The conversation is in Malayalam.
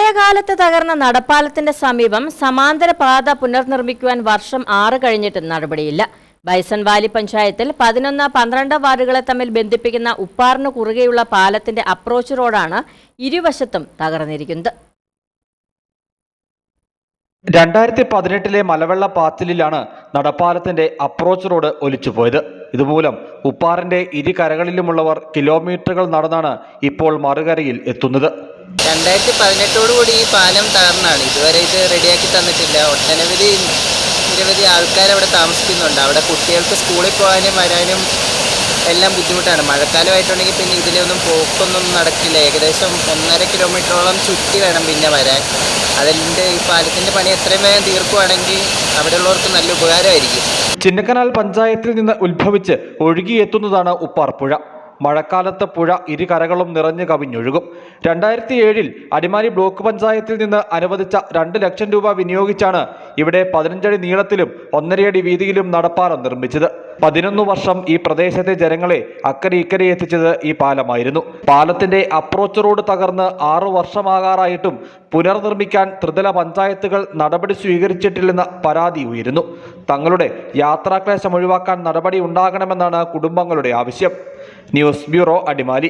പ്രളയകാലത്ത് തകർന്ന നടപ്പാലത്തിന്റെ സമീപം സമാന്തര പാത പുനർനിർമ്മിക്കുവാൻ വർഷം 6 കഴിഞ്ഞിട്ട് നടപടിയില്ല. ബൈസൺ വാലി പഞ്ചായത്തിൽ 11, 12 വാർഡുകളെ തമ്മിൽ ബന്ധിപ്പിക്കുന്ന ഉപ്പാറിന് കുറുകെയുള്ള പാലത്തിന്റെ അപ്രോച്ച് റോഡാണ് ഇരുവശത്തും തകർന്നിരിക്കുന്നത്. 2018 മലവെള്ളപ്പാച്ചിലിലാണ് നടപ്പാലത്തിന്റെ അപ്രോച്ച് റോഡ് ഒലിച്ചുപോയത്. ഇതുമൂലം ഉപ്പാറിന്റെ ഇരുകരകളിലുമുള്ളവർ കിലോമീറ്ററുകൾ നടന്നാണ് ഇപ്പോൾ മറുകരയിൽ എത്തുന്നത്. 2018 ഈ പാലം തകർന്നാണ്. ഇതുവരെ ഇത് റെഡിയാക്കി തന്നിട്ടില്ല. നിരവധി ആൾക്കാർ അവിടെ താമസിക്കുന്നുണ്ട്. അവിടെ കുട്ടികൾക്ക് സ്കൂളിൽ പോകാനും വരാനും എല്ലാം ബുദ്ധിമുട്ടാണ്. മഴക്കാലമായിട്ടുണ്ടെങ്കിൽ പിന്നെ ഇതിലൊന്നും പോക്കൊന്നും നടക്കില്ല. ഏകദേശം 1.5 കിലോമീറ്ററോളം ചുറ്റി വേണം പിന്നെ വരാൻ. അതിൻ്റെ ഈ പാലത്തിൻ്റെ പണി എത്രയും വേഗം തീർക്കുകയാണെങ്കിൽ അവിടെയുള്ളവർക്ക് നല്ല ഉപകാരമായിരിക്കും. ചിന്നക്കനാൽ പഞ്ചായത്തിൽ നിന്ന് ഉത്ഭവിച്ച് ഒഴുകിയെത്തുന്നതാണ് ഉപ്പാർ പുഴ. മഴക്കാലത്ത് പുഴ ഇരുകരകളും നിറഞ്ഞു കവിഞ്ഞൊഴുകും. 2007 അടിമാലി ബ്ലോക്ക് പഞ്ചായത്തിൽ നിന്ന് അനുവദിച്ച 2 ലക്ഷം രൂപ വിനിയോഗിച്ചാണ് ഇവിടെ 15 അടി നീളത്തിലും 1.5 അടി വീതിയിലും നടപ്പാലം നിർമ്മിച്ചത്. 11 വർഷം ഈ പ്രദേശത്തെ ജനങ്ങളെ അക്കരെ ഇക്കരെ എത്തിച്ചത് ഈ പാലമായിരുന്നു. പാലത്തിന്റെ അപ്രോച്ച് റോഡ് തകർന്ന് 6 വർഷമാകാറായിട്ടും പുനർനിർമ്മിക്കാൻ ത്രിതല പഞ്ചായത്തുകൾ നടപടി സ്വീകരിച്ചിട്ടില്ലെന്ന പരാതി ഉയരുന്നു. തങ്ങളുടെ യാത്രാക്ലേശം ഒഴിവാക്കാൻ നടപടി ഉണ്ടാകണമെന്നാണ് കുടുംബങ്ങളുടെ ആവശ്യം. News bureau, Adimali.